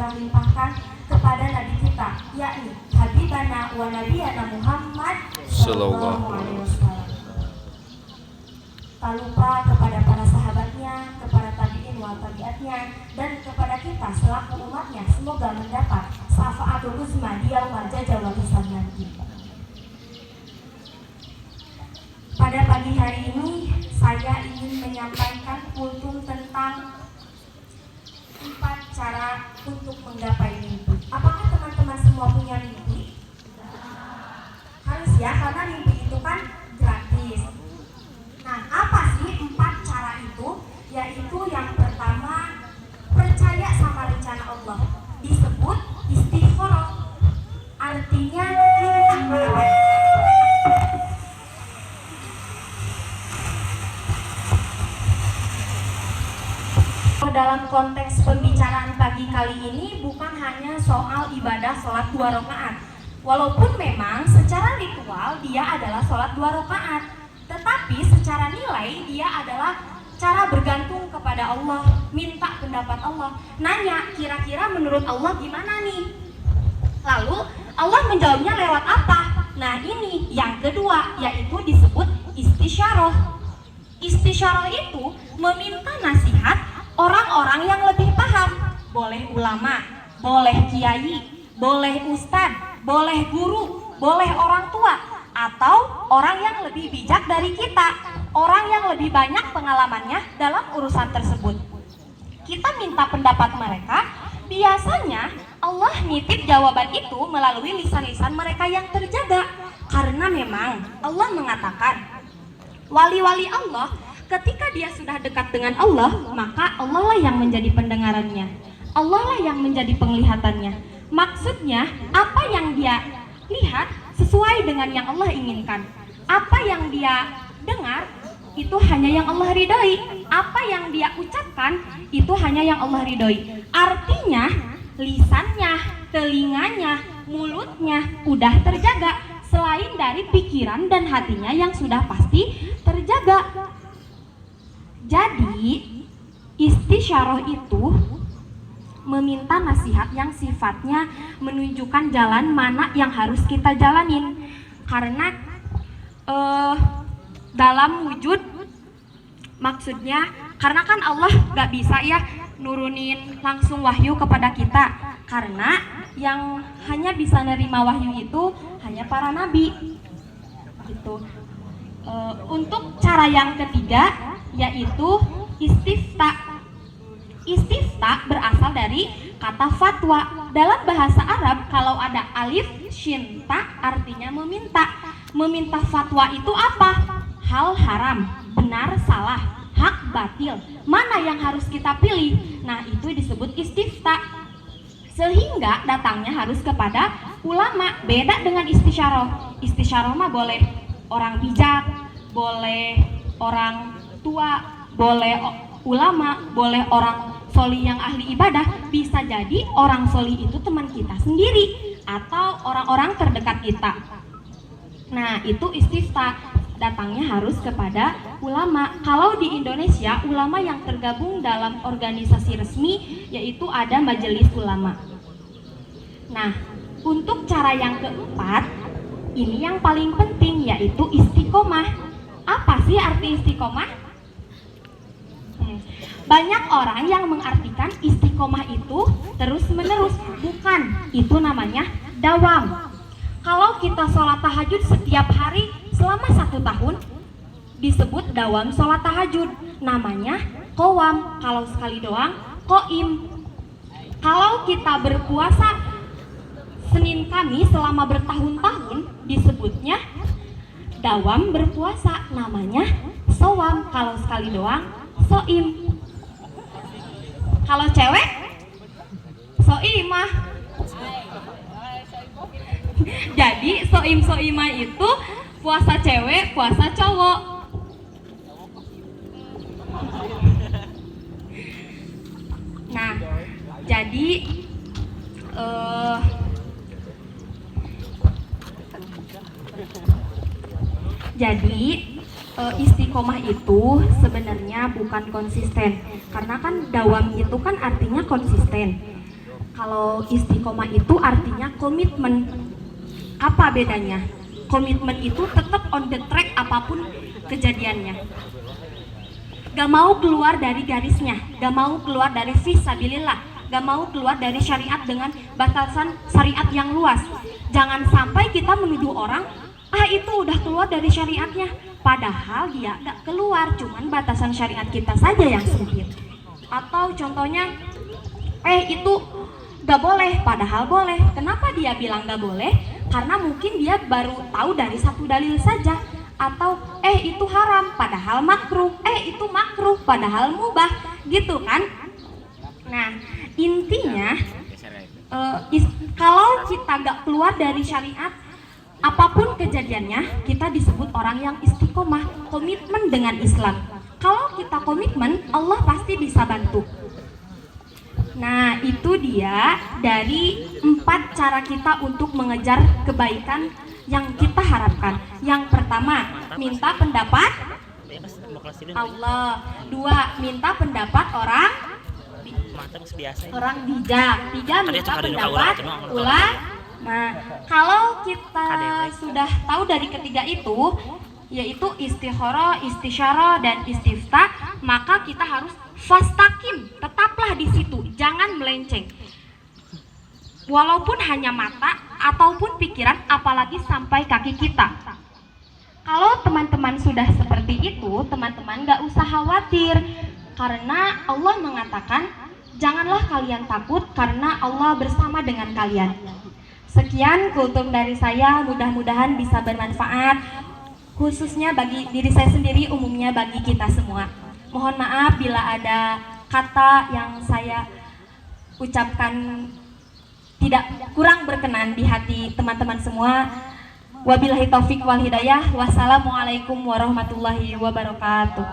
limpah-limpahkan kepada Nabi kita, yakni Habibana wa Nabiyana Muhammad Sallallahu Alaihi Wasallam. Tak lupa kepada para sahabatnya, kepada tabi'in wal tabi'atnya, dan kepada kita selaku umatnya, semoga mendapat syafaatul uzma di yaumil jazaa wal hisab nanti. Pada pagi hari ini saya ingin menyampaikan kultum tentang 4 cara untuk menggapai mimpi. Apakah teman-teman semua punya mimpi? Harus ya, karena mimpi itu kan gratis. Nah, apa sih 4 cara itu? Yaitu yang pertama, percaya sama rencana Allah. Disebut istikharah. Artinya dalam konteks pembicaraan pagi kali ini bukan hanya soal ibadah sholat 2 rakaat. Walaupun memang secara ritual dia adalah sholat 2 rakaat, tetapi secara nilai dia adalah cara bergantung kepada Allah, minta pendapat Allah, nanya kira-kira menurut Allah gimana nih. Lalu Allah menjawabnya lewat apa? Nah ini yang kedua, yaitu disebut istisyarah. Istisyarah itu meminta nasihat orang-orang yang lebih paham, boleh ulama, boleh kiai, boleh ustadz, boleh guru, boleh orang tua, atau orang yang lebih bijak dari kita, orang yang lebih banyak pengalamannya dalam urusan tersebut. Kita minta pendapat mereka, biasanya Allah nitip jawaban itu melalui lisan-lisan mereka yang terjaga, karena memang Allah mengatakan, wali-wali Allah ketika dia sudah dekat dengan Allah, maka Allah lah yang menjadi pendengarannya, Allah lah yang menjadi penglihatannya. Maksudnya, apa yang dia lihat sesuai dengan yang Allah inginkan. Apa yang dia dengar, itu hanya yang Allah ridhoi. Apa yang dia ucapkan, itu hanya yang Allah ridhoi. Artinya, lisannya, telinganya, mulutnya udah terjaga, selain dari pikiran dan hatinya yang sudah pasti terjaga. Jadi istisyarah itu meminta nasihat yang sifatnya menunjukkan jalan mana yang harus kita jalanin. Karena dalam wujud, maksudnya karena kan Allah gak bisa ya nurunin langsung wahyu kepada kita, karena yang hanya bisa nerima wahyu itu hanya para nabi gitu. Untuk cara yang ketiga yaitu istifta. Istifta berasal dari kata fatwa. Dalam bahasa Arab kalau ada alif, shin, ta artinya meminta. Meminta fatwa itu apa? Hal haram, benar, salah, hak, batil, mana yang harus kita pilih? Nah itu disebut istifta. Sehingga datangnya harus kepada ulama. Beda dengan istisyarah. Istisyarah mah boleh orang bijak, boleh orang tua, boleh ulama, boleh orang soli yang ahli ibadah. Bisa jadi orang soli itu teman kita sendiri atau orang-orang terdekat kita. Nah itu istifta, datangnya harus kepada ulama. Kalau di Indonesia, ulama yang tergabung dalam organisasi resmi yaitu ada majelis ulama. Nah untuk cara yang keempat, ini yang paling penting, yaitu istiqomah. Apa sih arti istiqomah? Banyak orang yang mengartikan istiqomah itu terus menerus. Bukan, itu namanya dawam. Kalau kita sholat tahajud setiap hari selama 1 tahun, disebut dawam sholat tahajud. Namanya qawam. Kalau sekali doang, qaim. Kalau kita berpuasa Senin Kamis selama bertahun-tahun, disebutnya dawam berpuasa. Namanya shawam. Kalau sekali doang, shoim. Kalau cewek, shoimah. Jadi shoimah itu puasa cewek, puasa cowok. Nah, jadi istiqomah itu sebenarnya bukan konsisten, karena kan dawam itu kan artinya konsisten. Kalau istiqomah itu artinya komitmen. Apa bedanya? Komitmen itu tetap on the track apapun kejadiannya. Gak mau keluar dari garisnya, gak mau keluar dari fisabilillah, gak mau keluar dari syariat dengan batasan syariat yang luas. Jangan sampai kita menuduh orang, itu udah keluar dari syariatnya, padahal dia gak keluar, cuman batasan syariat kita saja yang sempit. Atau contohnya, itu gak boleh, padahal boleh. Kenapa dia bilang gak boleh? Karena mungkin dia baru tahu dari satu dalil saja. Atau itu haram, padahal makruh. Itu makruh, padahal mubah, gitu kan? Nah, intinya kalau kita gak keluar dari syariat, apapun kejadiannya, kita disebut orang yang istiqomah, komitmen dengan Islam. Kalau kita komitmen, Allah pasti bisa bantu. Nah, itu dia dari 4 cara kita untuk mengejar kebaikan yang kita harapkan. Yang pertama, minta pendapat Allah. 2, minta pendapat orang bijak. 3, minta pendapat ulama. Kalau kita sudah tahu dari ketiga itu, yaitu istikharah, istisyarah, dan istifta, maka kita harus fastaqim, tetaplah di situ, jangan melenceng. Walaupun hanya mata ataupun pikiran, apalagi sampai kaki kita. Kalau teman-teman sudah seperti itu, teman-teman gak usah khawatir, karena Allah mengatakan, janganlah kalian takut karena Allah bersama dengan kalian. Sekian kultum dari saya, mudah-mudahan bisa bermanfaat, khususnya bagi diri saya sendiri, umumnya bagi kita semua. Mohon maaf bila ada kata yang saya ucapkan tidak kurang berkenan di hati teman-teman semua. Wabillahi taufik wal hidayah. Wassalamualaikum warahmatullahi wabarakatuh.